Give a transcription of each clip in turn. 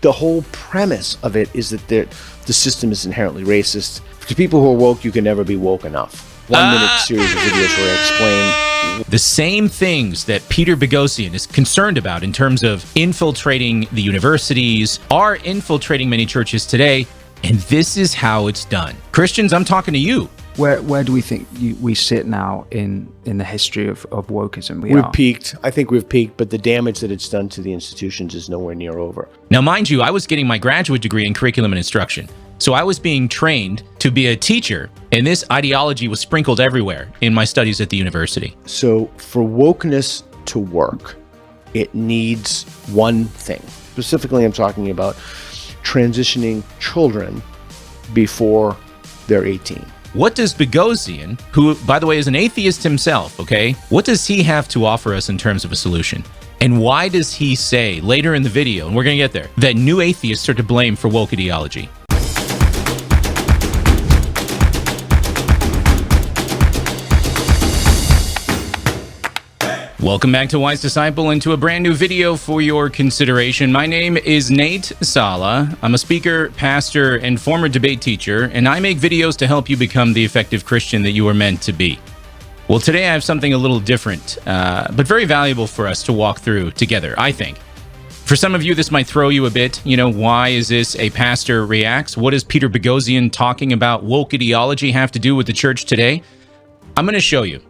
The whole premise of it is that the system is inherently racist. To people who are woke, you can never be woke enough. 1 minute series of videos where I explain the same things that Peter Boghossian is concerned about in terms of infiltrating the universities are infiltrating many churches today, and this is how it's done. Christians, I'm talking to you. Where do we think we sit now in the history of wokeism? We've peaked. I think we've peaked, but the damage that it's done to the institutions is nowhere near over. Now, mind you, I was getting my graduate degree in curriculum and instruction. So I was being trained to be a teacher, and this ideology was sprinkled everywhere in my studies at the university. So for wokeness to work, it needs one thing. Specifically, I'm talking about transitioning children before they're 18. What does Boghossian, who, by the way, is an atheist himself, okay, what does he have to offer us in terms of a solution? And why does he say later in the video, and we're going to get there, that new atheists are to blame for woke ideology? Welcome back to Wise Disciple and to a brand new video for your consideration. My name is Nate Sala. I'm a speaker, pastor, and former debate teacher, and I make videos to help you become the effective Christian that you were meant to be. Well, today I have something a little different, but very valuable for us to walk through together, I think. For some of you, this might throw you a bit. You know, why is this a pastor reacts? What does Peter Boghossian talking about woke ideology have to do with the church today? I'm going to show you.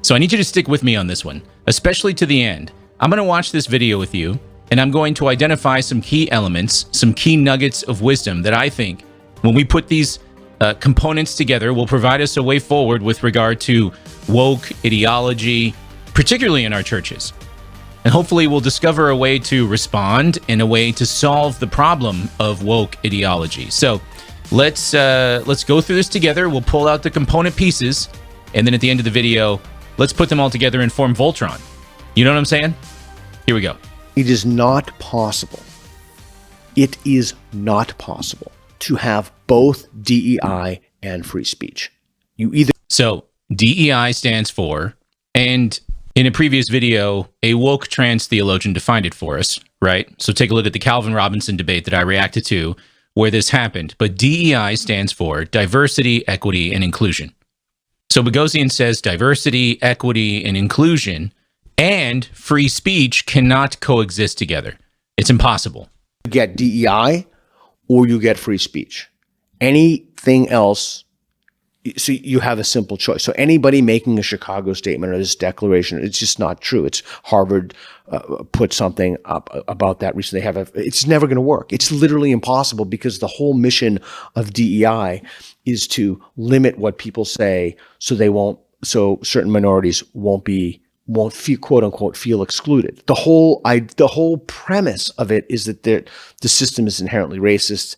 So I need you to stick with me on this one, especially to the end. I'm going to watch this video with you, and I'm going to identify some key elements, some key nuggets of wisdom that I think, when we put these components together, will provide us a way forward with regard to woke ideology, particularly in our churches. And hopefully we'll discover a way to respond and a way to solve the problem of woke ideology. So let's go through this together. We'll pull out the component pieces, and then at the end of the video, let's put them all together and form Voltron. You know what I'm saying? Here we go. It is not possible. It is not possible to have both DEI and free speech. So DEI stands for, and in a previous video, a woke trans theologian defined it for us, right? So take a look at the Calvin Robinson debate that I reacted to where this happened. But DEI stands for diversity, equity, and inclusion. So Boghossian says diversity, equity, and inclusion and free speech cannot coexist together. It's impossible. You get DEI or you get free speech. Anything else, so you have a simple choice. So anybody making a Chicago statement or this declaration, it's just not true. It's Harvard put something up about that recently. It's never going to work. It's literally impossible because the whole mission of DEI is to limit what people say so certain minorities won't feel, quote unquote, feel excluded. The whole premise of it is that the system is inherently racist.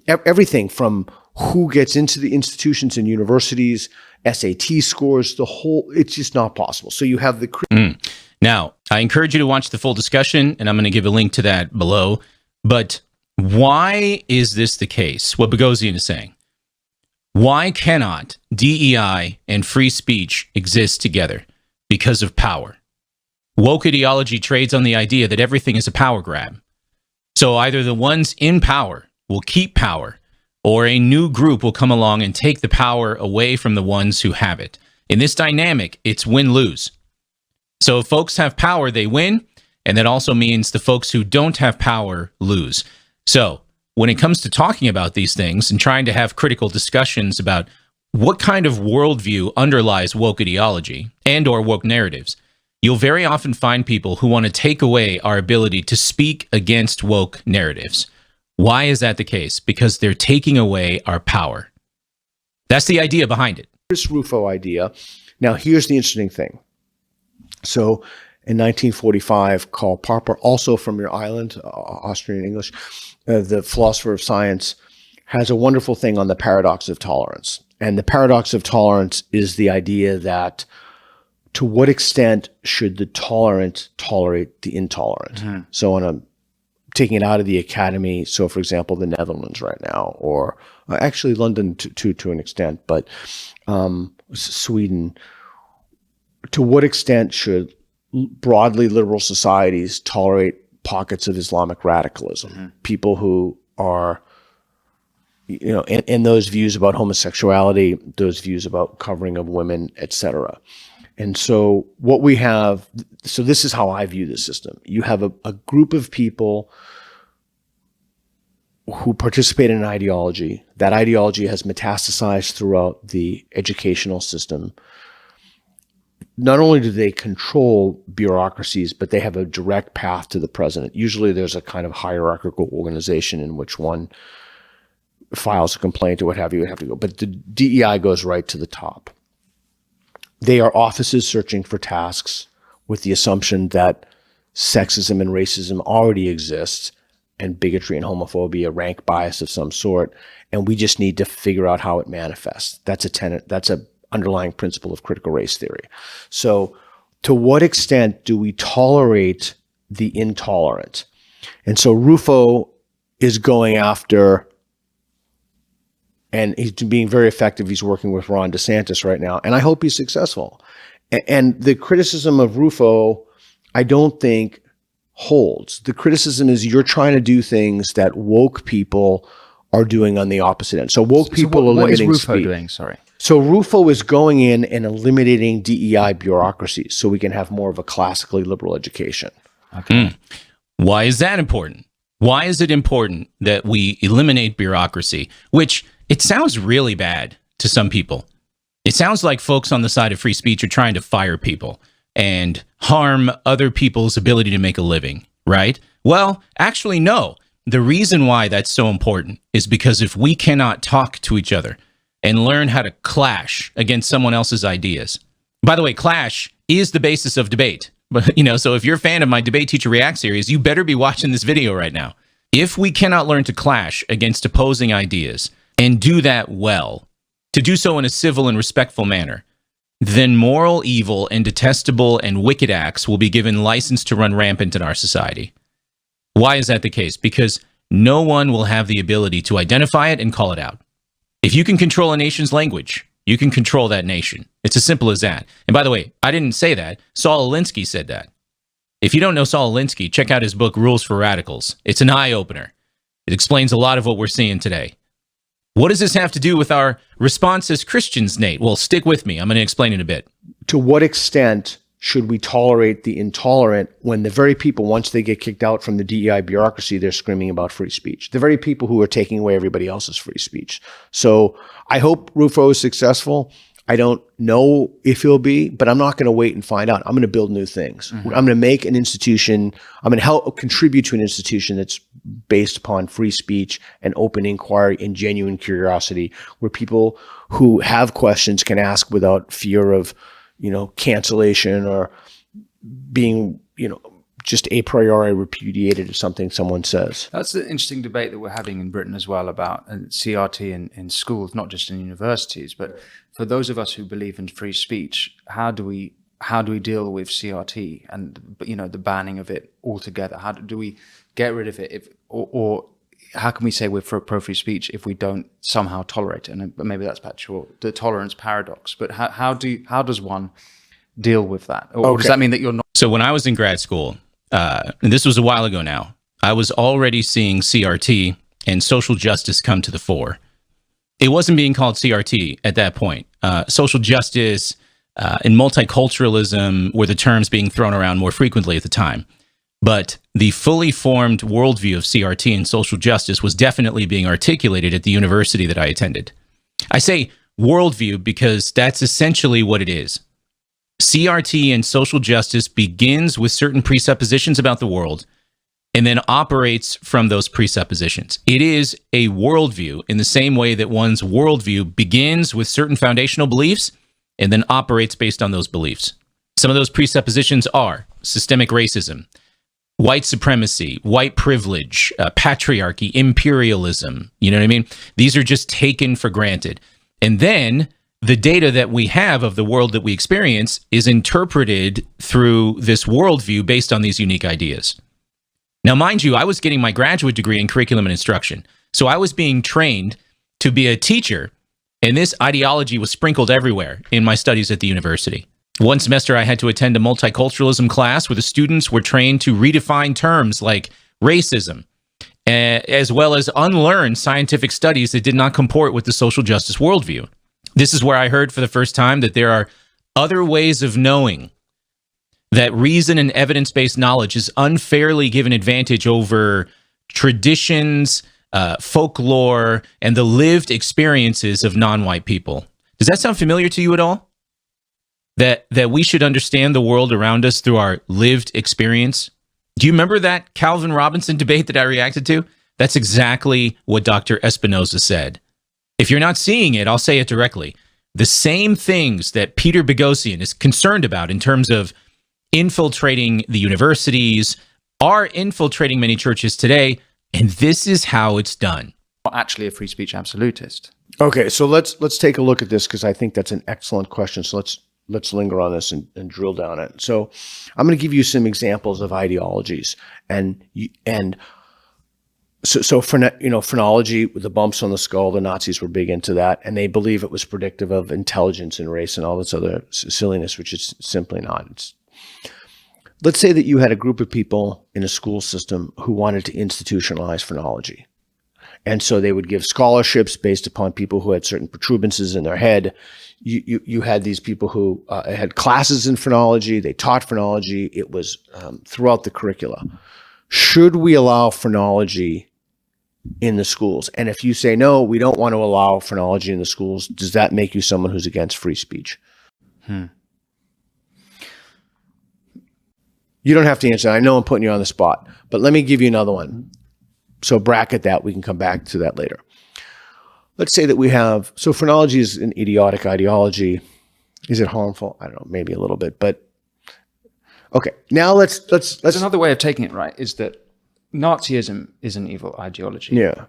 Everything from who gets into the institutions and universities, SAT scores, it's just not possible. So you have the... Now, I encourage you to watch the full discussion, and I'm going to give a link to that below. But why is this the case? What Boghossian is saying. Why cannot DEI and free speech exist together? Because of power. Woke ideology trades on the idea that everything is a power grab. So either the ones in power will keep power, or a new group will come along and take the power away from the ones who have it. In this dynamic, it's win-lose. So if folks have power, they win, and that also means the folks who don't have power lose. So when it comes to talking about these things and trying to have critical discussions about what kind of worldview underlies woke ideology and or woke narratives, you'll very often find people who want to take away our ability to speak against woke narratives. Why is that the case? Because they're taking away our power. That's the idea behind it. Chris Rufo idea. Now, here's the interesting thing. So in 1945, Karl Popper, also from your island, Austrian English, the philosopher of science, has a wonderful thing on the paradox of tolerance. And the paradox of tolerance is the idea that to what extent should the tolerant tolerate the intolerant? Mm-hmm. So I'm taking it out of the academy. So for example, the Netherlands right now, or actually London to an extent, but Sweden, to what extent should broadly liberal societies tolerate pockets of Islamic radicalism, people who are, in those views about homosexuality, those views about covering of women, etc. And so what we have, so this is how I view the system. You have a group of people who participate in an ideology. That ideology has metastasized throughout the educational system. Not only do they control bureaucracies, but they have a direct path to the president. Usually there's a kind of hierarchical organization in which one files a complaint or what have you, have to go. But the DEI goes right to the top. They are offices searching for tasks with the assumption that sexism and racism already exists, and bigotry and homophobia, rank bias of some sort, and we just need to figure out how it manifests. That's a tenet. That's a underlying principle of critical race theory. So to what extent do we tolerate the intolerant? And so Rufo is going after, and he's being very effective. He's working with Ron DeSantis right now, and I hope he's successful. And the criticism of Rufo, I don't think holds. The criticism is you're trying to do things that woke people are doing on the opposite end. So woke people are limiting what is Rufo speech. doing? Sorry. So Rufo is going in and eliminating DEI bureaucracies so we can have more of a classically liberal education. Okay. Why is that important? Why is it important that we eliminate bureaucracy? Which it sounds really bad to some people. It sounds like folks on the side of free speech are trying to fire people and harm other people's ability to make a living, right? Well, actually, no. The reason why that's so important is because if we cannot talk to each other and learn how to clash against someone else's ideas. By the way, clash is the basis of debate. But, so if you're a fan of my Debate Teacher React series, you better be watching this video right now. If we cannot learn to clash against opposing ideas and do that well, to do so in a civil and respectful manner, then moral evil and detestable and wicked acts will be given license to run rampant in our society. Why is that the case? Because no one will have the ability to identify it and call it out. If you can control a nation's language, you can control that nation. It's as simple as that. And by the way, I didn't say that. Saul Alinsky said that. If you don't know Saul Alinsky, check out his book, Rules for Radicals. It's an eye-opener. It explains a lot of what we're seeing today. What does this have to do with our response as Christians, Nate? Well, stick with me. I'm going to explain in a bit. To what extent should we tolerate the intolerant when the very people, once they get kicked out from the DEI bureaucracy, they're screaming about free speech? The very people who are taking away everybody else's free speech. So I hope Rufo is successful. I don't know if he'll be, but I'm not going to wait and find out. I'm going to build new things. I'm going to make an institution. I'm going to help contribute to an institution that's based upon free speech and open inquiry and genuine curiosity, where people who have questions can ask without fear of, cancellation or being, just a priori repudiated if something someone says. That's the interesting debate that we're having in Britain as well about CRT in schools, not just in universities. But for those of us who believe in free speech, how do we deal with CRT and the banning of it altogether? How do we get rid of it? Or how can we say we're for pro free speech if we don't somehow tolerate it? And maybe that's back to the tolerance paradox. But how does one deal with that? Or does that mean that you're not? So when I was in grad school, and this was a while ago now, I was already seeing CRT and social justice come to the fore. It wasn't being called CRT at that point. Social justice and multiculturalism were the terms being thrown around more frequently at the time. But the fully formed worldview of CRT and social justice was definitely being articulated at the university that I attended. I say worldview because that's essentially what it is. CRT and social justice begins with certain presuppositions about the world and then operates from those presuppositions. It is a worldview in the same way that one's worldview begins with certain foundational beliefs and then operates based on those beliefs. Some of those presuppositions are systemic racism, white supremacy, white privilege, patriarchy, imperialism. You know what I mean? These are just taken for granted. And then the data that we have of the world that we experience is interpreted through this worldview based on these unique ideas. Now, mind you, I was getting my graduate degree in curriculum and instruction. So I was being trained to be a teacher, and this ideology was sprinkled everywhere in my studies at the university. One semester, I had to attend a multiculturalism class where the students were trained to redefine terms like racism, as well as unlearn scientific studies that did not comport with the social justice worldview. This is where I heard for the first time that there are other ways of knowing, that reason and evidence-based knowledge is unfairly given advantage over traditions, folklore, and the lived experiences of non-white people. Does that sound familiar to you at all? That we should understand the world around us through our lived experience? Do you remember that Calvin Robinson debate that I reacted to? That's exactly what Dr. Espinosa said. If you're not seeing it, I'll say it directly. The same things that Peter Boghossian is concerned about in terms of infiltrating the universities are infiltrating many churches today, and this is how it's done. Not actually a free speech absolutist. Okay, so let's take a look at this, because I think that's an excellent question. So let's linger on this and drill down it. So I'm going to give you some examples of ideologies, so phrenology with the bumps on the skull, the Nazis were big into that, and they believe it was predictive of intelligence and race and all this other silliness, which is simply not. Let's say that you had a group of people in a school system who wanted to institutionalize phrenology. And so they would give scholarships based upon people who had certain protuberances in their head. You had these people who had classes in phrenology. They taught phrenology. It was throughout the curricula. Should we allow phrenology in the schools? And if you say, no, we don't want to allow phrenology in the schools, does that make you someone who's against free speech? You don't have to answer that. I know I'm putting you on the spot, but let me give you another one. So bracket that. We can come back to that later. Let's say that we have, so phrenology is an idiotic ideology. Is it harmful? I don't know, maybe a little bit, but okay. Now let's. Another way of taking it, right, is that Nazism is an evil ideology. Yeah.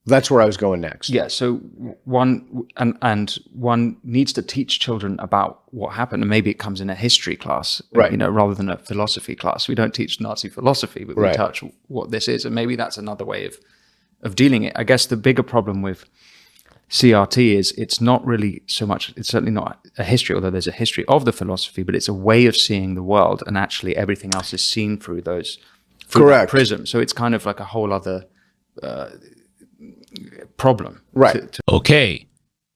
That's where I was going next. Yeah, so one needs to teach children about what happened, and maybe it comes in a history class, right? Rather than a philosophy class. We don't teach Nazi philosophy, but we touch what this is, and maybe that's another way of dealing it. I guess the bigger problem with CRT is it's not really so much. It's certainly not a history, although there's a history of the philosophy, but it's a way of seeing the world, and actually everything else is seen through that prism. So it's kind of like a whole other problem. Right. Okay.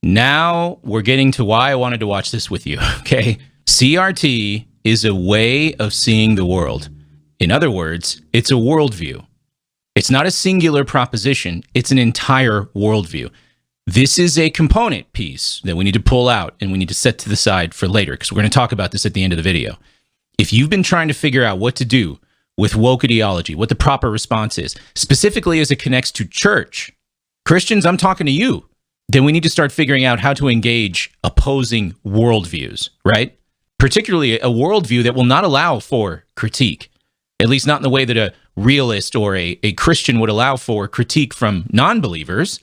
Now we're getting to why I wanted to watch this with you. Okay. CRT is a way of seeing the world. In other words, it's a worldview. It's not a singular proposition. It's an entire worldview. This is a component piece that we need to pull out and we need to set to the side for later, because we're going to talk about this at the end of the video. If you've been trying to figure out what to do with woke ideology, what the proper response is, specifically as it connects to church, Christians, I'm talking to you, then we need to start figuring out how to engage opposing worldviews, right? Particularly a worldview that will not allow for critique, at least not in the way that a realist or a Christian would allow for critique from non-believers.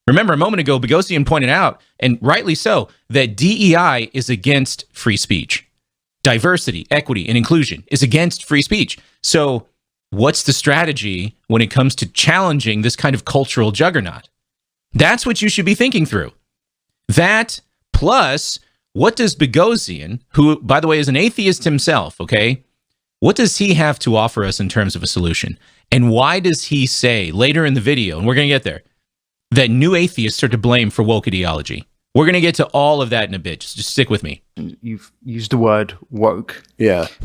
Remember, a moment ago, Boghossian pointed out, and rightly so, that DEI is against free speech. Diversity, equity, and inclusion is against free speech. So what's the strategy when it comes to challenging this kind of cultural juggernaut? That's what you should be thinking through. That plus, what does Boghossian, who, by the way, is an atheist himself, okay, what does he have to offer us in terms of a solution? And why does he say later in the video, and we're going to get there, that new atheists are to blame for woke ideology? We're going to get to all of that in a bit. Just stick with me. You've used the word woke,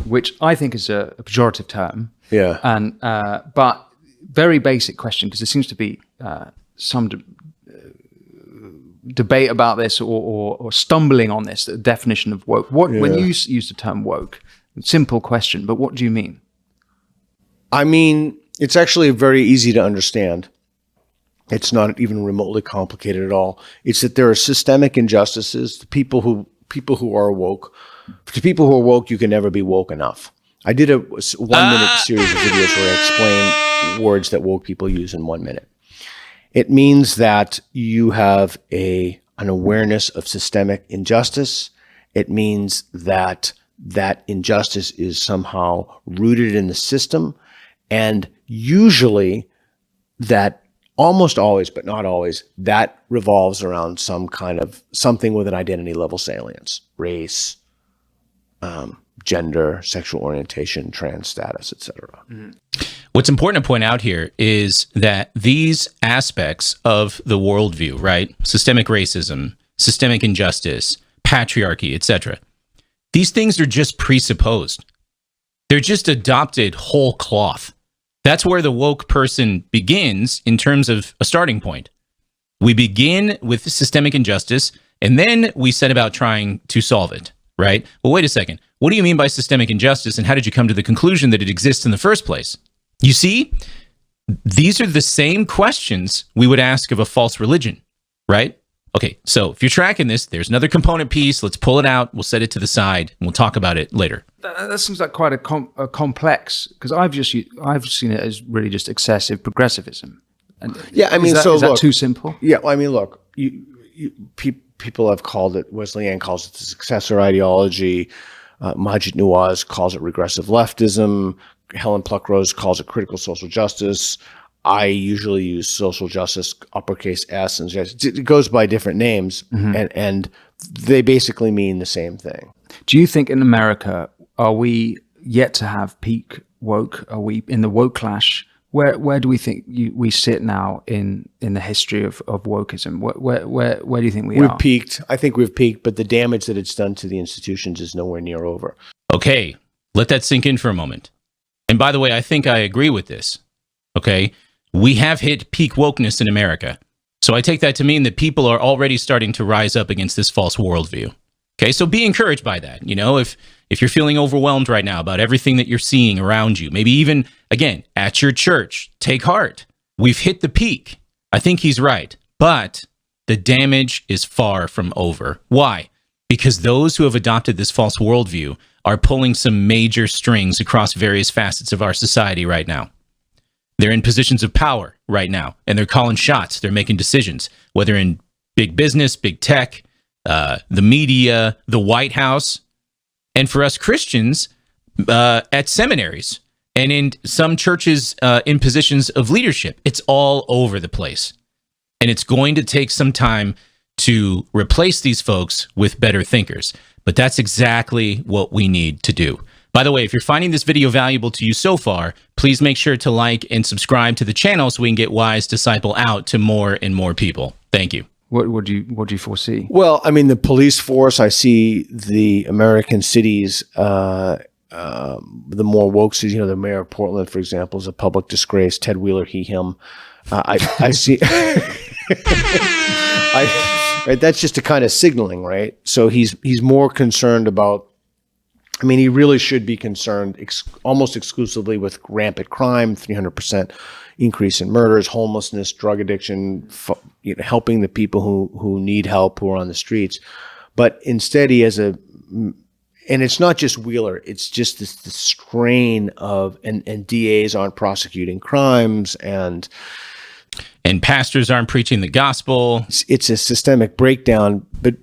which I think is a pejorative term. Yeah. And but very basic question, because there seems to be some debate about this or stumbling on this, the definition of woke. When you use the term woke, simple question, but what do you mean? I mean, it's actually very easy to understand. It's not even remotely complicated at all. It's that there are systemic injustices. To people who are woke, you can never be woke enough. I did a 1 minute series of videos where I explain words that woke people use in 1 minute. It means that you have an awareness of systemic injustice. It means that that injustice is somehow rooted in the system, and usually that, almost always, but not always, that revolves around some kind of something with an identity level salience, race, gender, sexual orientation, trans status, etc. What's important to point out here is that these aspects of the worldview, right? Systemic racism, systemic injustice, patriarchy, etc. These things are just presupposed. They're just adopted whole cloth. That's where the woke person begins in terms of a starting point. We begin with systemic injustice, and then we set about trying to solve it, right? Well, wait a second. What do you mean by systemic injustice, and how did you come to the conclusion that it exists in the first place? You see, these are the same questions we would ask of a false religion, right? Okay, so if you're tracking this, there's another component piece. Let's pull it out. We'll set it to the side, and we'll talk about it later. That seems like quite a complex, because I've seen it as really just excessive progressivism. And Yeah, I mean, is that too simple? Yeah, I mean, look, people have called it, Wesleyan calls it the successor ideology. Majid Nawaz calls it regressive leftism. Helen Pluckrose calls it critical social justice. I usually use social justice, uppercase S, and it goes by different names, and they basically mean the same thing. Do you think in America, are we yet to have peak woke? Are we in the woke clash? Where do we think we sit now in the history of wokeism? Where do you think we've peaked? I think we've peaked, but the damage that it's done to the institutions is nowhere near over. Okay, let that sink in for a moment. And by the way, I think I agree with this. Okay, we have hit peak wokeness in America. So I take that to mean that people are already starting to rise up against this false worldview. Okay, so be encouraged by that. You know, if you're feeling overwhelmed right now about everything that you're seeing around you, maybe even, again, at your church, take heart. We've hit the peak. I think he's right. But the damage is far from over. Why? Because those who have adopted this false worldview are pulling some major strings across various facets of our society right now. They're in positions of power right now, and they're calling shots. They're making decisions, whether in big business, big tech, the media, the White House, and for us Christians, at seminaries and in some churches in positions of leadership. It's all over the place. And it's going to take some time to replace these folks with better thinkers. But that's exactly what we need to do. By the way, if you're finding this video valuable to you so far, please make sure to like and subscribe to the channel so we can get Wise Disciple out to more and more people. Thank you. What do you foresee? Well, I mean, the police force, I see the American cities, the more woke cities, you know, the mayor of Portland, for example, is a public disgrace. Ted Wheeler, he, him. I see. Right, that's just a kind of signaling, right? So he's more concerned about, I mean, he really should be concerned almost exclusively with rampant crime, 300% increase in murders, homelessness, drug addiction, helping the people who need help, who are on the streets. But instead he has and it's not just Wheeler, it's just this strain of, and DAs aren't prosecuting crimes, and pastors aren't preaching the gospel. It's a systemic breakdown. But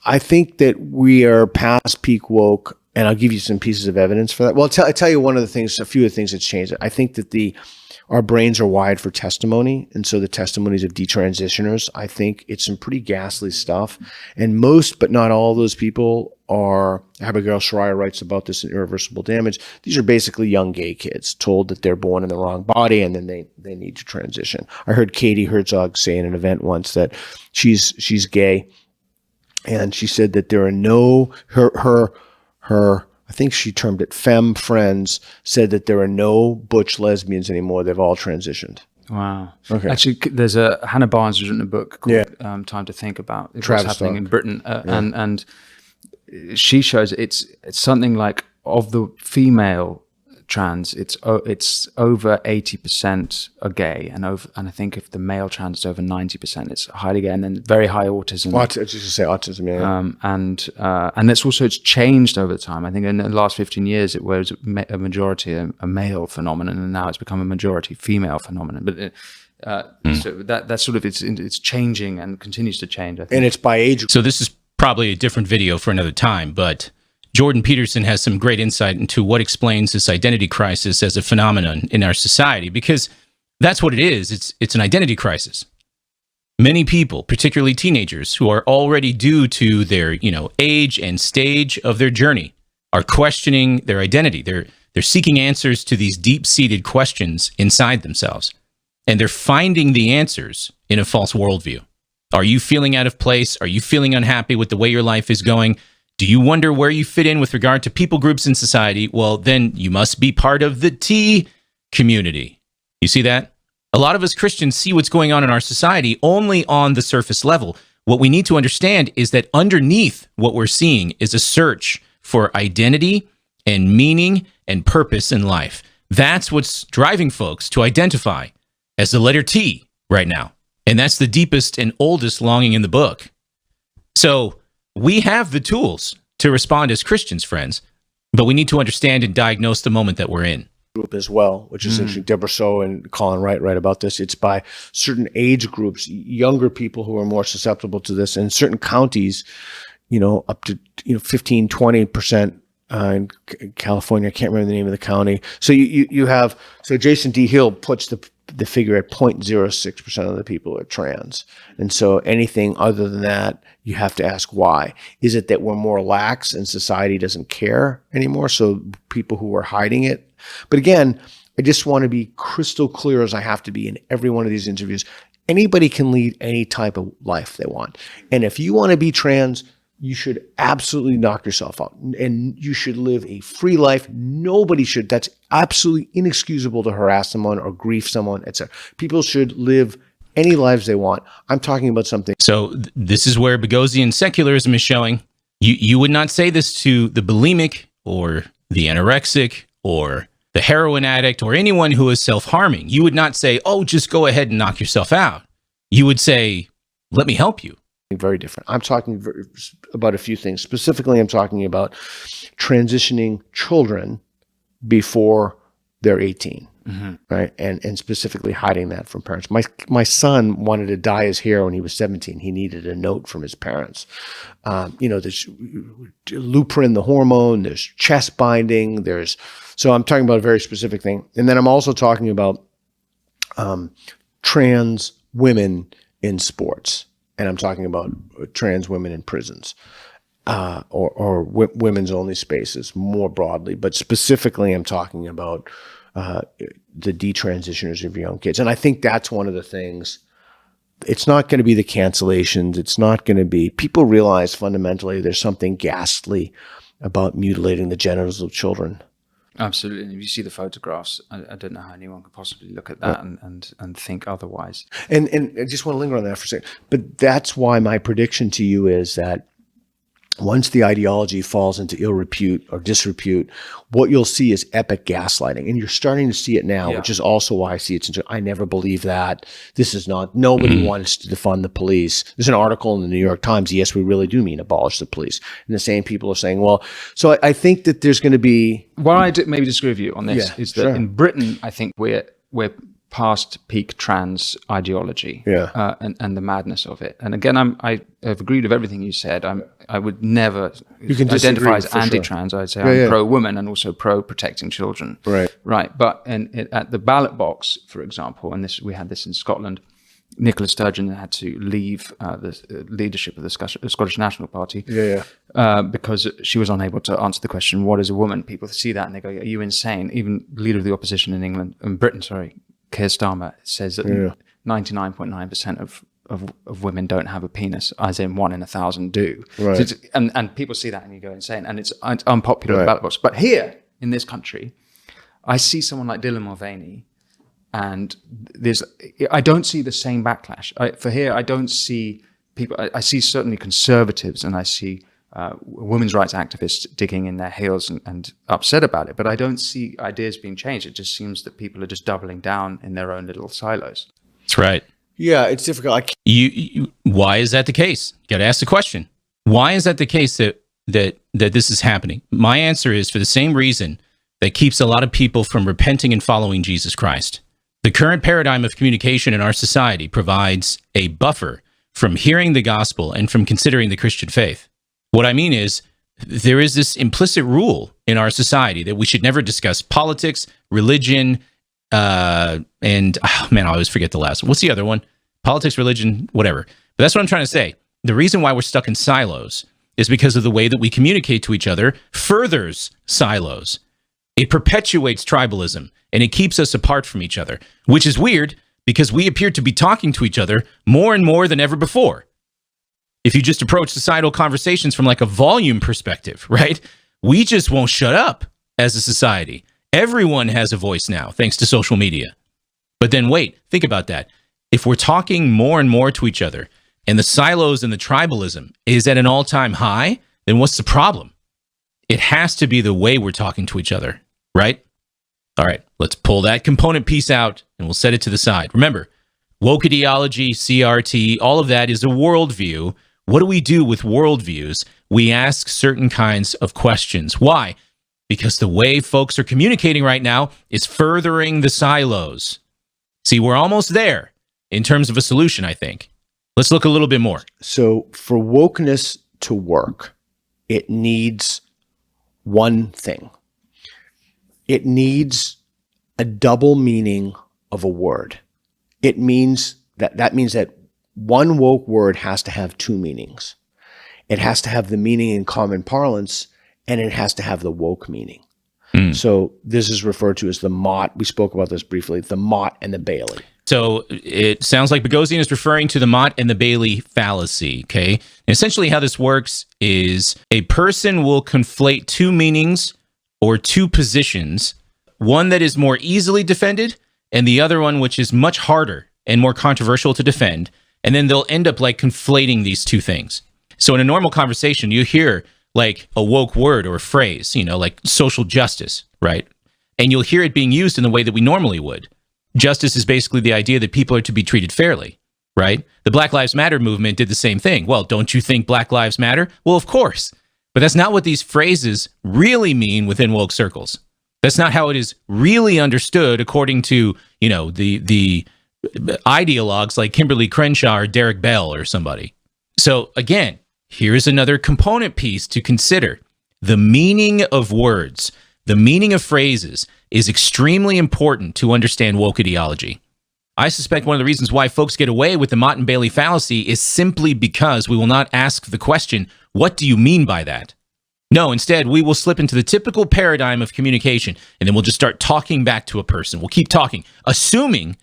I think that we are past peak woke, and I'll give you some pieces of evidence for that. Well, I'll tell you one of the things, a few of the things that's changed. I think that our brains are wired for testimony, and so the testimonies of detransitioners, I think it's some pretty ghastly stuff. And most, but not all of those people are, Abigail Shrier writes about this in Irreversible Damage, these are basically young gay kids told that they're born in the wrong body and then they need to transition. I heard Katie Herzog say in an event once that she's gay, and she said that there are no, her I think she termed it femme friends, said that there are no butch lesbians anymore. They've all transitioned. Wow. Okay. Actually, there's Hannah Barnes has written a book called Time to Think About what's happening in Britain. And she shows it's something like, of the female trans, it's over 80% are gay, and I think if the male trans is over 90%, it's highly gay, and then very high autism. What? I was just say autism, yeah. And it's changed over time. I think in the last 15 years it was a majority a male phenomenon, and now it's become a majority female phenomenon. But so that's sort of it's changing and continues to change, I think. And it's by age. So this is probably a different video for another time, but Jordan Peterson has some great insight into what explains this identity crisis as a phenomenon in our society, because that's what it is. It's an identity crisis. Many people, particularly teenagers, who are already due to their, age and stage of their journey, are questioning their identity. They're seeking answers to these deep-seated questions inside themselves. And they're finding the answers in a false worldview. Are you feeling out of place? Are you feeling unhappy with the way your life is going? Do you wonder where you fit in with regard to people groups in society? Well, then you must be part of the T community. You see that? A lot of us Christians see what's going on in our society only on the surface level. What we need to understand is that underneath what we're seeing is a search for identity and meaning and purpose in life. That's what's driving folks to identify as the letter T right now. And that's the deepest and oldest longing in the book. So we have the tools to respond as Christians, friends, but we need to understand and diagnose the moment that we're in. Group as well, which is interesting. Deborah So and Colin Wright write about this. It's by certain age groups, younger people who are more susceptible to this. In certain counties, up to 15, 20%. In California, I can't remember the name of the county. So you have, so Jason D. Hill puts the figure at 0.06% of the people are trans. And so anything other than that, you have to ask why. Is it that we're more lax and society doesn't care anymore? So people who are hiding it. But again, I just want to be crystal clear, as I have to be in every one of these interviews. Anybody can lead any type of life they want. And if you want to be trans, you should absolutely knock yourself out, and you should live a free life. Nobody should. That's absolutely inexcusable to harass someone or grief someone, etc. People should live any lives they want. I'm talking about something. So this is where Boghossian secularism is showing. You would not say this to the bulimic or the anorexic or the heroin addict or anyone who is self-harming. You would not say, oh, just go ahead and knock yourself out. You would say, let me help you. Very different. I'm talking about a few things. Specifically, I'm talking about transitioning children before they're 18, right? And specifically hiding that from parents. My son wanted to dye his hair when he was 17. He needed a note from his parents. There's Luprin, the hormone. There's chest binding. So I'm talking about a very specific thing. And then I'm also talking about trans women in sports. And I'm talking about trans women in prisons or women's only spaces more broadly. But specifically, I'm talking about the detransitioners of young kids. And I think that's one of the things. It's not going to be the cancellations. It's not going to be, people realize fundamentally there's something ghastly about mutilating the genitals of children. Absolutely. And if you see the photographs, I don't know how anyone could possibly look at that and think otherwise. And I just want to linger on that for a second. But that's why my prediction to you is that once the ideology falls into ill repute or disrepute, what you'll see is epic gaslighting. And you're starting to see it now, which is also why I see it's I never believe that. This is not, nobody wants to defund the police. There's an article in the New York Times, yes, we really do mean abolish the police. And the same people are saying, well, so I think that there's going to be... Well, I maybe disagree with you on this, is that in Britain, I think we're past peak trans ideology and the madness of it. And again, I have agreed with everything you said. I would never identify as anti-trans. I'd say I'm pro-woman and also pro-protecting children. Right. But at the ballot box, for example, and we had this in Scotland, Nicola Sturgeon had to leave the leadership of the Scottish National Party because she was unable to answer the question, what is a woman? People see that and they go, are you insane? Even the leader of the opposition in Britain, Keir Starmer, says that 99.9% of women don't have a penis, as in 1 in 1,000 do. Right. So and people see that and you go insane. And it's unpopular in the ballot box. But here in this country, I see someone like Dylan Mulvaney, and I don't see the same backlash. I don't see people. I see certainly conservatives, and I see women's rights activists digging in their heels and upset about it. But I don't see ideas being changed. It just seems that people are just doubling down in their own little silos. That's right. Yeah, it's difficult. Why is that the case? You got to ask the question. Why is that the case that this is happening? My answer is for the same reason that keeps a lot of people from repenting and following Jesus Christ. The current paradigm of communication in our society provides a buffer from hearing the gospel and from considering the Christian faith. What I mean is, there is this implicit rule in our society that we should never discuss politics, religion, and, I always forget the last one. What's the other one? Politics, religion, whatever. But that's what I'm trying to say. The reason why we're stuck in silos is because of the way that we communicate to each other furthers silos. It perpetuates tribalism, and it keeps us apart from each other, which is weird because we appear to be talking to each other more and more than ever before. If you just approach societal conversations from like a volume perspective, right? We just won't shut up as a society. Everyone has a voice now, thanks to social media. But then wait, think about that. If we're talking more and more to each other, and the silos and the tribalism is at an all-time high, then what's the problem? It has to be the way we're talking to each other, right? All right, let's pull that component piece out and we'll set it to the side. Remember, woke ideology, CRT, all of that is a worldview. What do we do with worldviews? We ask certain kinds of questions. Why? Because the way folks are communicating right now is furthering the silos. See, we're almost there in terms of a solution, I think. Let's look a little bit more. So for wokeness to work, it needs one thing. It needs a double meaning of a word. It means that one woke word has to have two meanings. It has to have the meaning in common parlance, and it has to have the woke meaning. So this is referred to as the Mott. We spoke about this briefly, the Mott and the Bailey. So it sounds like Boghossian is referring to the Mott and the Bailey fallacy, okay? And essentially how this works is a person will conflate two meanings or two positions, one that is more easily defended and the other one which is much harder and more controversial to defend, and then they'll end up like conflating these two things. So in a normal conversation, you hear like a woke word or a phrase, you know, like social justice, right? And you'll hear it being used in the way that we normally would. Justice is basically the idea that people are to be treated fairly, right? The Black Lives Matter movement did the same thing. Well, don't you think Black Lives Matter? Well, of course. But that's not what these phrases really mean within woke circles. That's not how it is really understood according to, you know, the ideologues like Kimberly Crenshaw or Derek Bell or somebody. So again, here's another component piece to consider. The meaning of words, the meaning of phrases is extremely important to understand woke ideology. I suspect one of the reasons why folks get away with the Mott and Bailey fallacy is simply because we will not ask the question, what do you mean by that? No, instead, we will slip into the typical paradigm of communication, and then we'll just start talking back to a person. We'll keep talking, assuming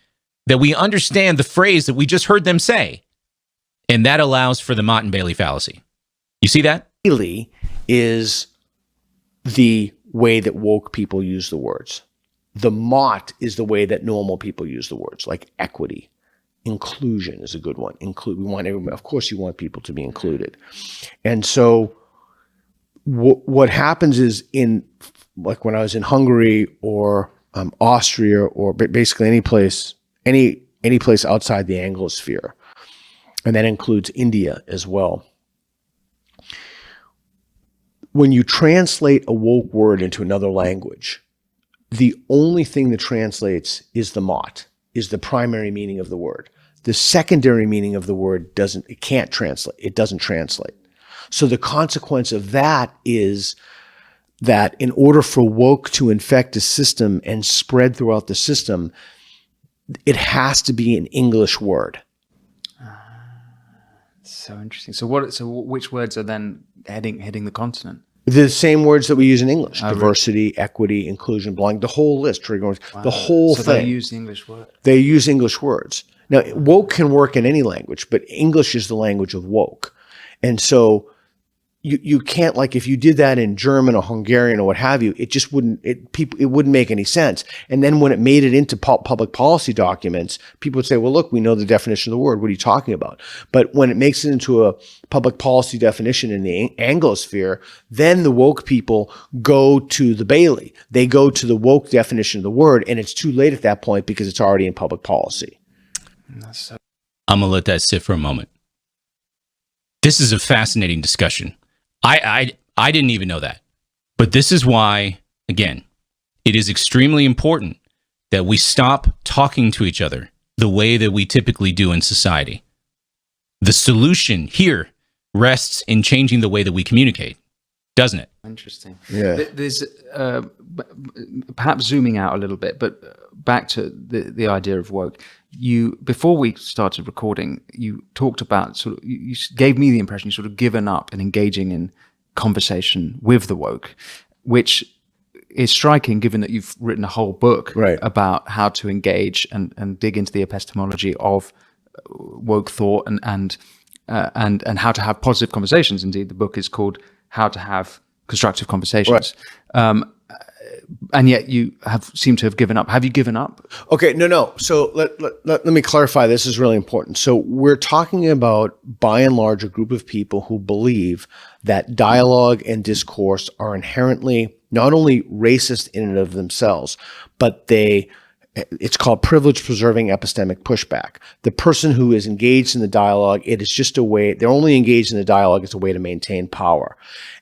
that we understand the phrase that we just heard them say. And that allows for the Mott and Bailey fallacy. You see that? Bailey is the way that woke people use the words. The Mott is the way that normal people use the words, like equity. Inclusion is a good one. We want everyone, of course, you want people to be included. And so what happens is like when I was in Hungary or Austria or basically any place outside the Anglosphere, and that includes India as well. When you translate a woke word into another language, the only thing that translates is the Mott, is the primary meaning of the word. The secondary meaning of the word doesn't translate. It doesn't translate. So the consequence of that is that in order for woke to infect a system and spread throughout the system, it has to be an English word. So interesting. So which words are then hitting the continent? The same words that we use in English: diversity, equity, inclusion, belonging. The whole list, triggering, the whole thing. So they use the English word. They use English words. Now, woke can work in any language, but English is the language of woke, and so you can't, like, if you did that in German or Hungarian or what have you, it just wouldn't. It wouldn't make any sense. And then when it made it into public policy documents, people would say, "Well, look, we know the definition of the word. What are you talking about?" But when it makes it into a public policy definition in the Anglosphere, then the woke people go to the Bailey. They go to the woke definition of the word, and it's too late at that point because it's already in public policy. I'm gonna let that sit for a moment. This is a fascinating discussion. I didn't even know that. But this is why, again, it is extremely important that we stop talking to each other the way that we typically do in society. The solution here rests in changing the way that we communicate, doesn't it? Interesting. Yeah. There's perhaps zooming out a little bit, but back to the idea of woke. you, before we started recording, you talked about you gave me the impression you sort of given up in engaging in conversation with the woke, which is striking given that you've written a whole book about how to engage and dig into the epistemology of woke thought and how to have positive conversations. Indeed, the book is called How to Have Constructive Conversations. And yet you seem to have given up. Have you given up? Okay, no. So let me clarify. This is really important. So we're talking about, by and large, a group of people who believe that dialogue and discourse are inherently not only racist in and of themselves, but it's called privilege preserving epistemic pushback. The person who is engaged in the dialogue, it is just a way, they're only engaged in the dialogue as a way to maintain power.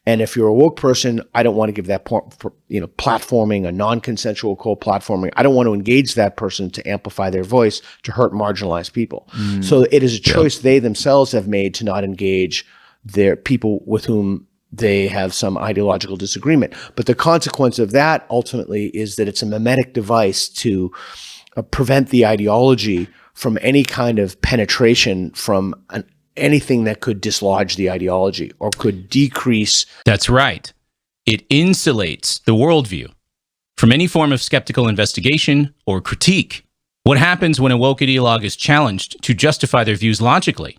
And if you're a woke person, I don't want to give that platforming, a non-consensual co-platforming. I don't want to engage that person to amplify their voice to hurt marginalized people. So it is a choice they themselves have made to not engage their people with whom they have some ideological disagreement. But the consequence of that ultimately is that it's a mimetic device to prevent the ideology from any kind of penetration from anything that could dislodge the ideology or could decrease. That's right. It insulates the worldview from any form of skeptical investigation or critique. What happens when a woke ideologue is challenged to justify their views logically?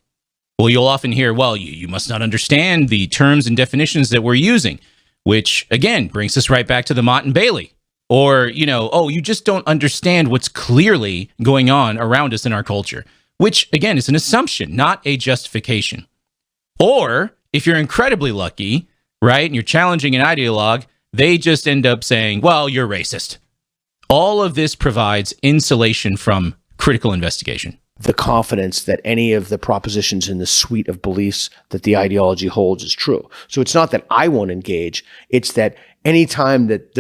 Well, you'll often hear, well, you must not understand the terms and definitions that we're using, which, again, brings us right back to the Mott and Bailey. Or, you just don't understand what's clearly going on around us in our culture, which, again, is an assumption, not a justification. Or, if you're incredibly lucky, right, and you're challenging an ideologue, they just end up saying, well, you're racist. All of this provides insulation from critical investigation. The confidence that any of the propositions in the suite of beliefs that the ideology holds is true. So it's not that I won't engage, it's that any time that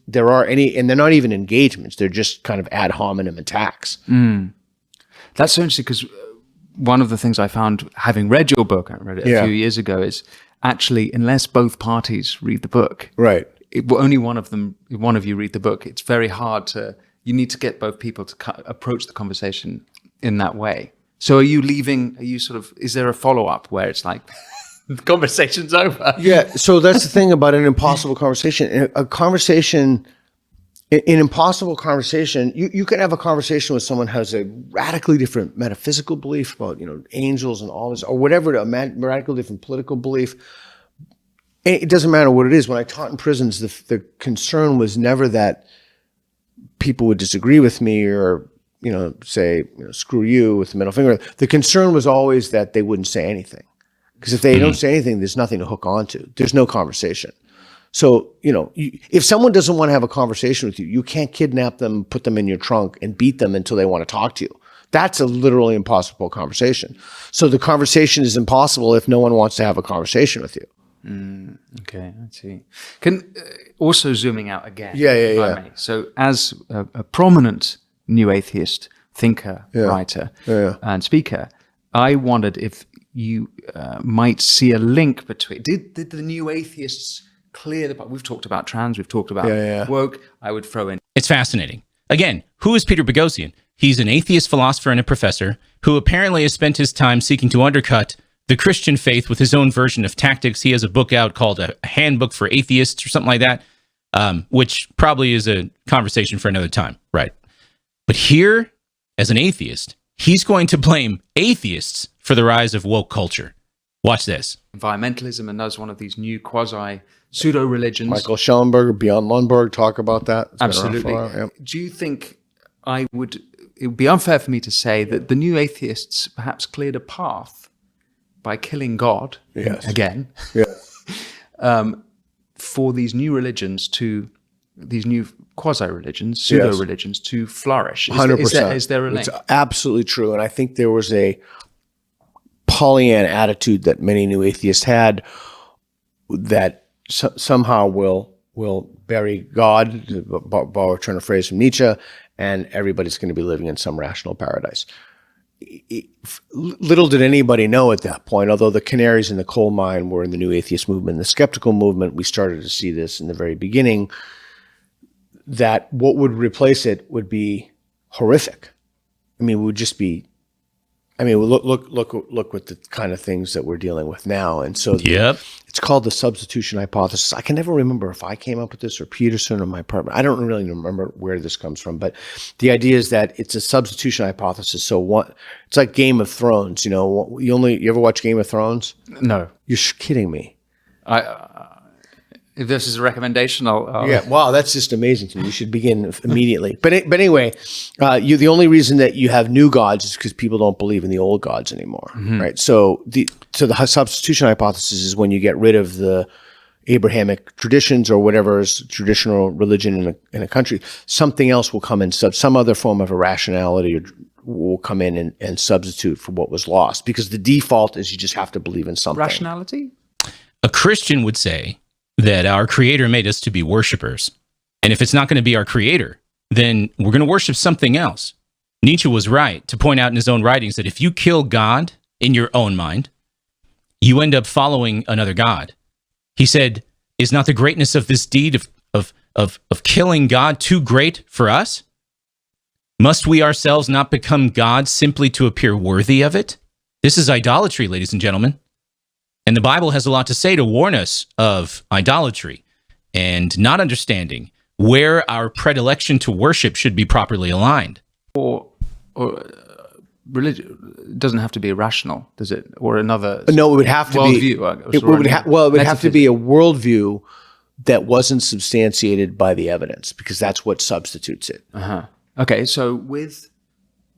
there are any, and they're not even engagements, they're just kind of ad hominem attacks. That's so interesting, because one of the things I found, having read your book, I read it a few years ago, is actually, unless both parties read the book, only one of you read the book, it's very hard you need to get both people to approach the conversation in that way. So is there a follow-up where it's like, the conversation's over? Yeah, so that's the thing about an impossible conversation. In an impossible conversation, you can have a conversation with someone who has a radically different metaphysical belief about, angels and all this, or whatever, a radically different political belief. It doesn't matter what it is. When I taught in prisons, the concern was never that people would disagree with me or, say, screw you with the middle finger. The concern was always that they wouldn't say anything. Because if they don't say anything, there's nothing to hook onto. There's no conversation. So, if someone doesn't want to have a conversation with you, you can't kidnap them, put them in your trunk, and beat them until they want to talk to you. That's a literally impossible conversation. So the conversation is impossible if no one wants to have a conversation with you. Okay, I see. Also zooming out again. Yeah. So as a prominent new atheist thinker, writer, and speaker, I wondered if you might see a link between, did the new atheists clear the, we've talked about trans, we've talked about woke, I would throw in. It's fascinating. Again, who is Peter Boghossian? He's an atheist philosopher and a professor who apparently has spent his time seeking to undercut the Christian faith with his own version of tactics. He has a book out called A Handbook for Atheists or something like that, which probably is a conversation for another time, right? But here, as an atheist, he's going to blame atheists for the rise of woke culture. Watch this. Environmentalism, and that's one of these new quasi pseudo-religions. Michael Schellenberger, Bjorn Lundberg talk about that. Absolutely. Do you think it would be unfair for me to say that the new atheists perhaps cleared a path by killing God again for these new religions these new quasi-religions, pseudo-religions to flourish? 100%. Is there a link? It's absolutely true. And I think there was a Pollyanna attitude that many new atheists had that somehow will bury God, to borrow a turn of phrase from Nietzsche, and everybody's going to be living in some rational paradise. Little did anybody know at that point, although the canaries in the coal mine were in the new atheist movement, the skeptical movement, we started to see this in the very beginning, that what would replace it would be horrific. I mean, we would just be. I mean, look what the kind of things that we're dealing with now, and so it's called the substitution hypothesis. I can never remember if I came up with this or Peterson or my partner. I don't really remember where this comes from, but the idea is that it's a substitution hypothesis. So it's like Game of Thrones. You know, you ever watch Game of Thrones? No, You're kidding me. If this is a recommendation, I'll Yeah, wow, that's just amazing to me. You should begin immediately. But anyway, the only reason that you have new gods is because people don't believe in the old gods anymore, right? So the substitution hypothesis is when you get rid of the Abrahamic traditions or whatever is traditional religion in a country, something else will come in, some other form of irrationality will come in and substitute for what was lost, because the default is you just have to believe in something. rationality. A Christian would say that our creator made us to be worshipers. And if it's not going to be our creator, then we're going to worship something else. Nietzsche was right to point out in his own writings that if you kill God in your own mind, you end up following another God. He said, is not the greatness of this deed of killing God too great for us? Must we ourselves not become gods simply to appear worthy of it? This is idolatry, ladies and gentlemen. And the Bible has a lot to say to warn us of idolatry and not understanding where our predilection to worship should be properly aligned. Or religion doesn't have to be irrational, does it? Or another No, it would have to be worldview. it would have to be a worldview that wasn't substantiated by the evidence, because that's what substitutes it. Okay, so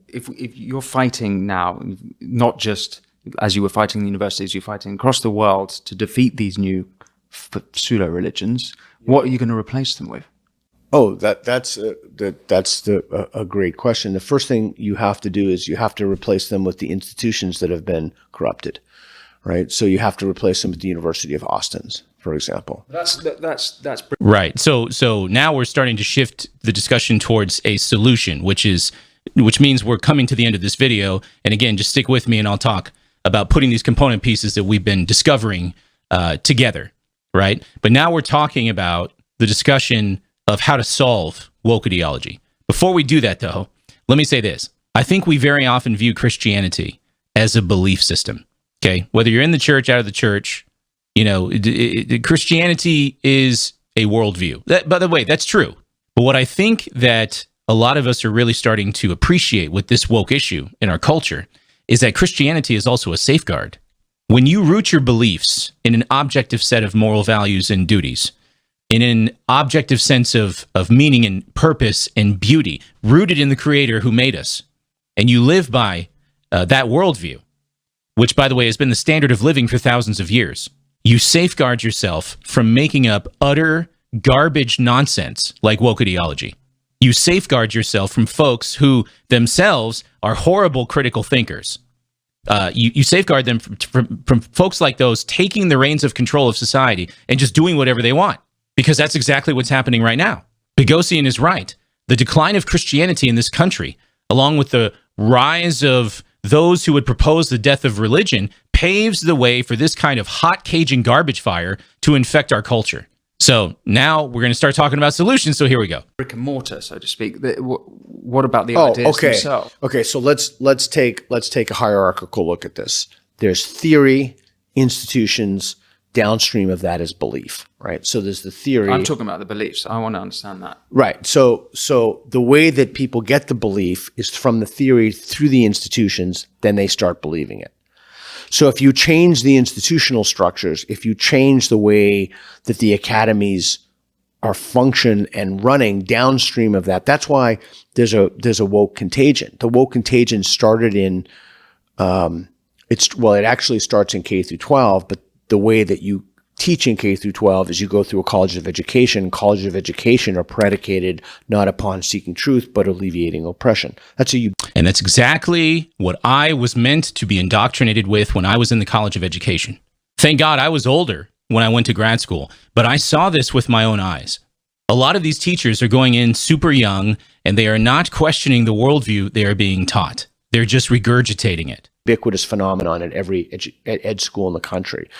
if you're fighting now, not just as you were fighting in the universities, you're fighting across the world to defeat these new pseudo-religions, what are you going to replace them with? Oh, that's a great question. The first thing you have to do is you have to replace them with the institutions that have been corrupted, right? So you have to replace them with the University of Austin's, for example. That's Right. So now we're starting to shift the discussion towards a solution, which means we're coming to the end of this video. And again, just stick with me and I'll talk about putting these component pieces that we've been discovering together, right? But now we're talking about the discussion of how to solve woke ideology. Before we do that, though, let me say this. I think we very often view Christianity as a belief system, okay? Whether you're in the church, out of the church, you know, Christianity is a worldview. By the way, that's true. But what I think that a lot of us are really starting to appreciate with this woke issue in our culture is that Christianity is also a safeguard. When you root your beliefs in an objective set of moral values and duties, in an objective sense of meaning and purpose and beauty, rooted in the Creator who made us, and you live by that worldview, which, by the way, has been the standard of living for thousands of years, you safeguard yourself from making up utter garbage nonsense like woke ideology. You safeguard yourself from folks who themselves are horrible critical thinkers. You safeguard them from folks like those taking the reins of control of society and just doing whatever they want, because that's exactly what's happening right now. Boghossian is right. The decline of Christianity in this country, along with the rise of those who would propose the death of religion, paves the way for this kind of hot Cajun garbage fire to infect our culture. So now we're going to start talking about solutions. So here we go. Brick and mortar, so to speak. What about the ideas themselves? Okay, so let's take a hierarchical look at this. There's theory, institutions. Downstream of that is belief, right? So there's the theory. I'm talking about the beliefs. I want to understand that. Right. So the way that people get the belief is from the theory through the institutions, then they start believing it. So if you change the institutional structures, if you change the way that the academies are function and running downstream of that, that's why there's a woke contagion. The woke contagion started in it actually starts in K through 12, but the way that you teach in K through 12 is you go through a college of education. Colleges of education are predicated not upon seeking truth, but alleviating oppression. And that's exactly what I was meant to be indoctrinated with when I was in the College of Education. Thank God I was older when I went to grad school, but I saw this with my own eyes. A lot of these teachers are going in super young, and they are not questioning the worldview they are being taught. They're just regurgitating it. Ubiquitous phenomenon at every ed school in the country.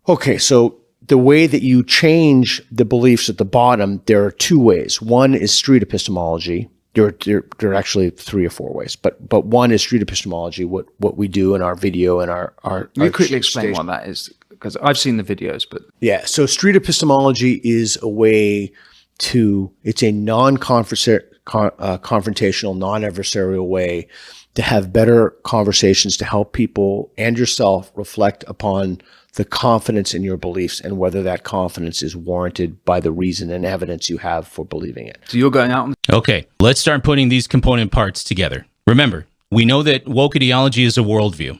Okay, so the way that you change the beliefs at the bottom, there are two ways. One is street epistemology. There are actually 3 or 4 ways, but one is street epistemology, what we do in our video and our. You quickly explain what that is, because I've seen the videos, but yeah. So street epistemology is a way it's a confrontational, non-adversarial way to have better conversations to help people and yourself reflect upon the confidence in your beliefs and whether that confidence is warranted by the reason and evidence you have for believing it. So you're going out. Okay, let's start putting these component parts together. Remember, we know that woke ideology is a worldview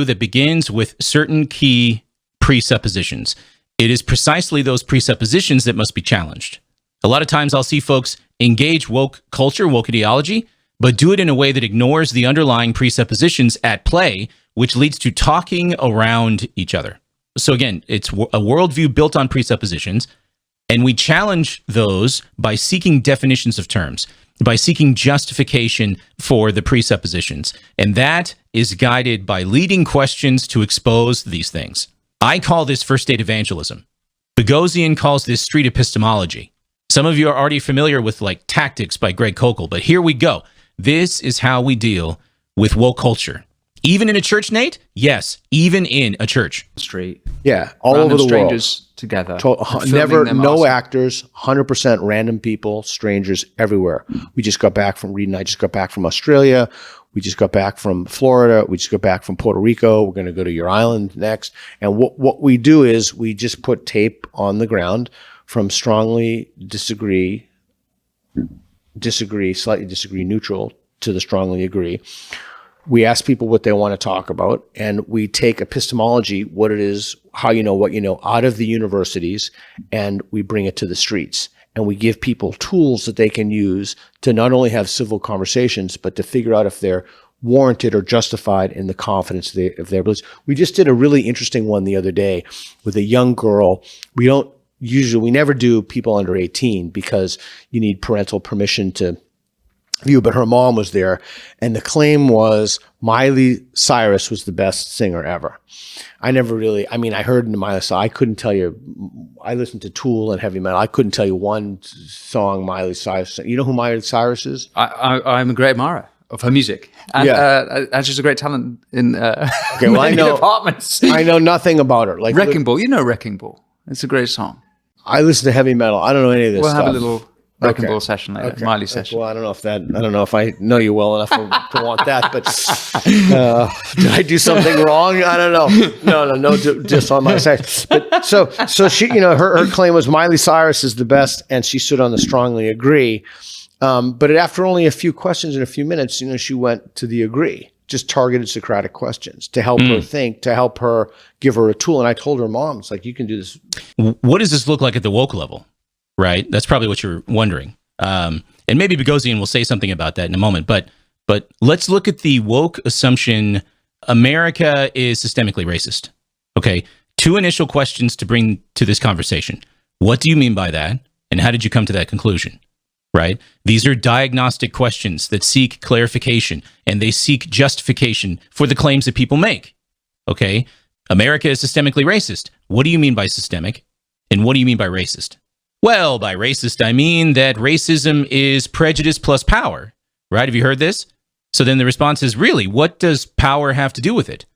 that begins with certain key presuppositions. It is precisely those presuppositions that must be challenged. A lot of times I'll see folks engage woke culture, woke ideology, but do it in a way that ignores the underlying presuppositions at play, which leads to talking around each other. So again, it's a worldview built on presuppositions, and we challenge those by seeking definitions of terms, by seeking justification for the presuppositions. And that is guided by leading questions to expose these things. I call this first state evangelism. Boghossian calls this street epistemology. Some of you are already familiar with like Tactics by Greg Koukl, but here we go. This is how we deal with woke culture. Even in a church, Nate? Yes, even in a church. Street. Yeah, all Random over the strangers world. Together. Never, no actors, 100% random people, strangers everywhere. We just got back from reading. I just got back from Australia. We just got back from Florida. We just got back from Puerto Rico. We're going to go to your island next. And what we do is we just put tape on the ground from strongly disagree, slightly disagree, neutral to the strongly agree. We ask people what they want to talk about, and we take epistemology, what it is, how you know what you know, out of the universities, and we bring it to the streets. And we give people tools that they can use to not only have civil conversations, but to figure out if they're warranted or justified in the confidence of their beliefs. We just did a really interesting one the other day with a young girl. We never do people under 18 because you need parental permission to view, but her mom was there, and the claim was Miley Cyrus was the best singer ever. I heard Miley Cyrus. I couldn't tell you. I listened to Tool and heavy metal. I couldn't tell you one song Miley Cyrus. You know who Miley Cyrus is? I'm a great admirer of her music, and she's a great talent in I know departments. I know nothing about her. Like Wrecking Ball, you know Wrecking Ball. It's a great song. I listen to heavy metal. I don't know any of this We'll stuff. have a little Wrecking Ball session later, Miley session. Well, I don't know if I know you well enough to want that, but did I do something wrong? I don't know. No, just on my side. But so she, her claim was Miley Cyrus is the best, and she stood on the strongly agree. But after only a few questions in a few minutes, she went to the agree, just targeted Socratic questions to help her think, to help her give her a tool. And I told her mom, it's like, you can do this. What does this look like at the woke level? Right? That's probably what you're wondering. And maybe Boghossian will say something about that in a moment. But let's look at the woke assumption. America is systemically racist. Okay. 2 initial questions to bring to this conversation. What do you mean by that? And how did you come to that conclusion? Right? These are diagnostic questions that seek clarification, and they seek justification for the claims that people make. Okay. America is systemically racist. What do you mean by systemic? And what do you mean by racist? Well, by racist, I mean that racism is prejudice plus power, right? Have you heard this? So then the response is, really, what does power have to do with it?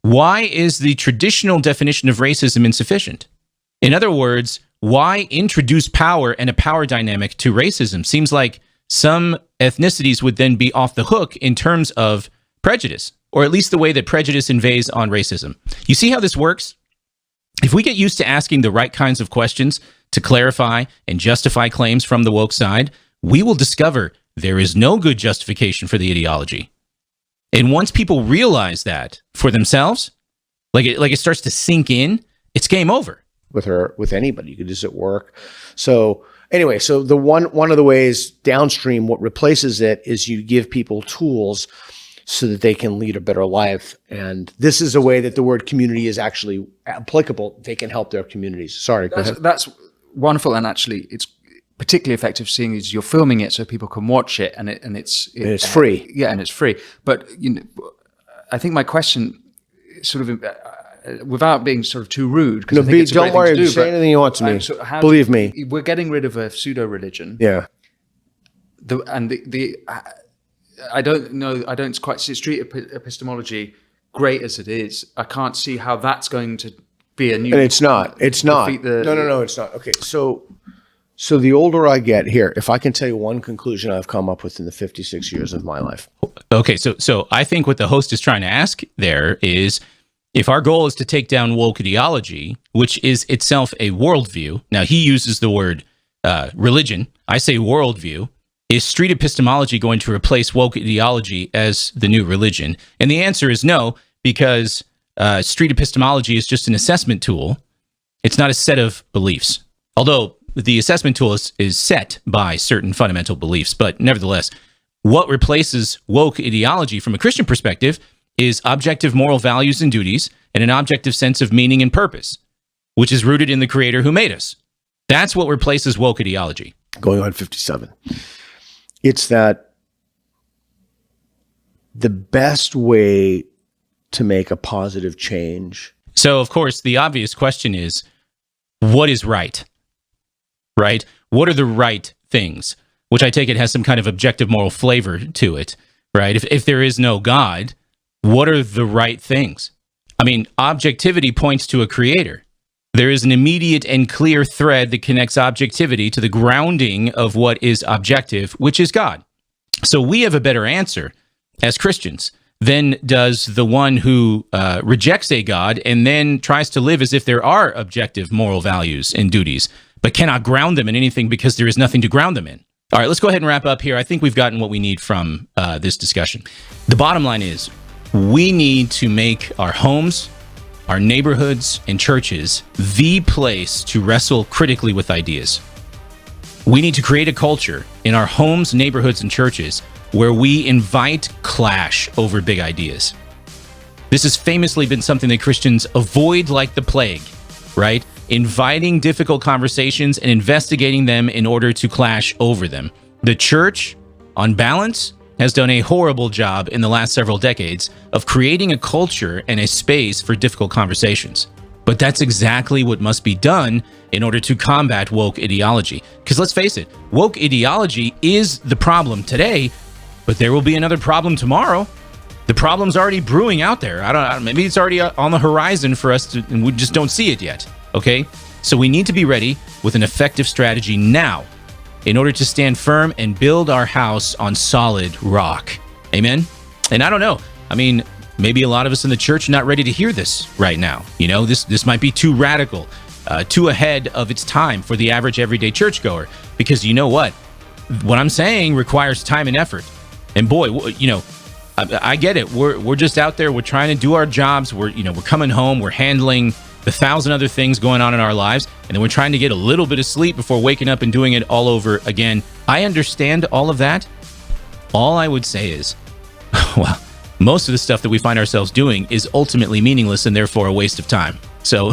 Why is the traditional definition of racism insufficient? In other words, why introduce power and a power dynamic to racism? Seems like some ethnicities would then be off the hook in terms of prejudice, or at least the way that prejudice invades on racism. You see how this works? If we get used to asking the right kinds of questions to clarify and justify claims from the woke side, we will discover there is no good justification for the ideology. And once people realize that for themselves, like it starts to sink in, it's game over. With anybody, you could do this at work. So anyway, so the one of the ways downstream, what replaces it is you give people tools so that they can lead a better life. And this is a way that the word community is actually applicable. They can help their communities. Sorry, go ahead. That's wonderful, and actually, it's particularly effective seeing is you're filming it so people can watch it, and it's free. Yeah, and it's free. But I think my question, sort of, without being sort of too rude, because don't worry. Say anything you want to me. Believe me, we're getting rid of a pseudo-religion. Yeah. I don't know. I don't quite see street epistemology, great as it is. I can't see how that's going to be a new. And it's not. It's not. No, it's not. Okay, so the older I get here, if I can tell you one conclusion I've come up with in the 56 years of my life. Okay, so I think what the host is trying to ask there is, if our goal is to take down woke ideology, which is itself a worldview. Now he uses the word religion. I say worldview. Is street epistemology going to replace woke ideology as the new religion? And the answer is no, because street epistemology is just an assessment tool. It's not a set of beliefs. Although the assessment tool is set by certain fundamental beliefs. But nevertheless, what replaces woke ideology from a Christian perspective is objective moral values and duties and an objective sense of meaning and purpose, which is rooted in the Creator who made us. That's what replaces woke ideology. Going on 57. It's that the best way to make a positive change. So, of course, the obvious question is, what is right? Right? What are the right things? Which I take it has some kind of objective moral flavor to it, right? If there is no God, what are the right things? I mean, objectivity points to a creator. There is an immediate and clear thread that connects objectivity to the grounding of what is objective, which is God. So we have a better answer as Christians than does the one who rejects a God and then tries to live as if there are objective moral values and duties, but cannot ground them in anything because there is nothing to ground them in. All right, let's go ahead and wrap up here. I think we've gotten what we need from this discussion. The bottom line is, we need to make our homes, our neighborhoods, and churches the place to wrestle critically with ideas. We need to create a culture in our homes, neighborhoods, and churches where we invite clash over big ideas. This has famously been something that Christians avoid like the plague, right? Inviting difficult conversations and investigating them in order to clash over them. The church, on balance, has done a horrible job in the last several decades of creating a culture and a space for difficult conversations. But that's exactly what must be done in order to combat woke ideology. Because let's face it, woke ideology is the problem today, but there will be another problem tomorrow. The problem's already brewing out there. I don't. Maybe it's already on the horizon for us, and we just don't see it yet. Okay? So we need to be ready with an effective strategy now in order to stand firm and build our house on solid rock. Amen? And I don't know. I mean, maybe a lot of us in the church are not ready to hear this right now. You know, this might be too radical, too ahead of its time for the average everyday churchgoer. Because you know what? What I'm saying requires time and effort. And boy, you know, I get it. We're just out there. We're trying to do our jobs. We're coming home. We're handling the 1,000 other things going on in our lives, and then we're trying to get a little bit of sleep before waking up and doing it all over again. I understand all of that. All I would say is, well, most of the stuff that we find ourselves doing is ultimately meaningless and therefore a waste of time. So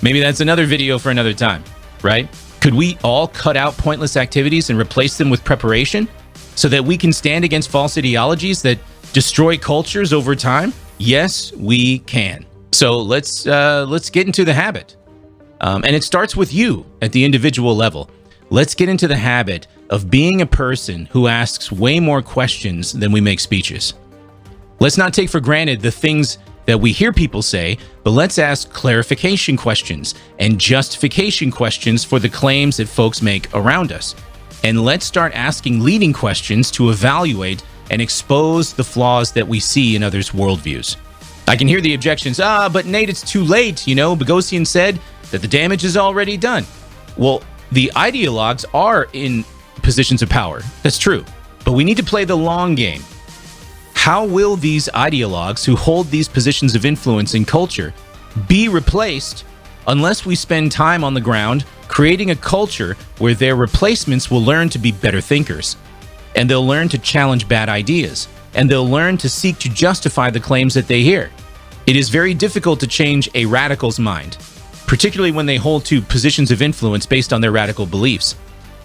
maybe that's another video for another time, right? Could we all cut out pointless activities and replace them with preparation so that we can stand against false ideologies that destroy cultures over time? Yes, we can. So let's get into the habit. And it starts with you at the individual level. Let's get into the habit of being a person who asks way more questions than we make speeches. Let's not take for granted the things that we hear people say, but let's ask clarification questions and justification questions for the claims that folks make around us. And let's start asking leading questions to evaluate and expose the flaws that we see in others' worldviews. I can hear the objections, but Nate, it's too late. You know, Boghossian said that the damage is already done. Well, the ideologues are in positions of power. That's true. But we need to play the long game. How will these ideologues who hold these positions of influence in culture be replaced unless we spend time on the ground creating a culture where their replacements will learn to be better thinkers, and they'll learn to challenge bad ideas, and they'll learn to seek to justify the claims that they hear? It is very difficult to change a radical's mind, particularly when they hold to positions of influence based on their radical beliefs.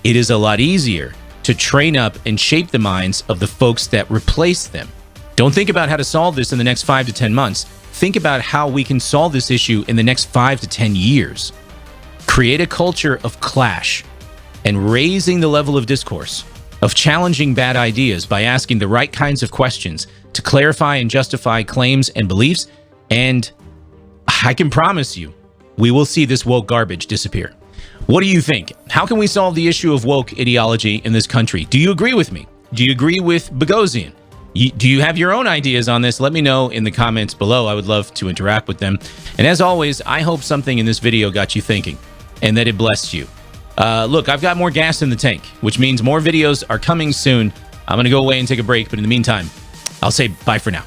It is a lot easier to train up and shape the minds of the folks that replace them. Don't think about how to solve this in the next 5 to 10 months. Think about how we can solve this issue in the next 5 to 10 years. Create a culture of clash and raising the level of discourse of challenging bad ideas by asking the right kinds of questions to clarify and justify claims and beliefs, and I can promise you, we will see this woke garbage disappear. What do you think? How can we solve the issue of woke ideology in this country? Do you agree with me? Do you agree with Boghossian? Do you have your own ideas on this? Let me know in the comments below. I would love to interact with them. And as always, I hope something in this video got you thinking and that it blessed you. Look, I've got more gas in the tank, which means more videos are coming soon. I'm going to go away and take a break, but in the meantime, I'll say bye for now.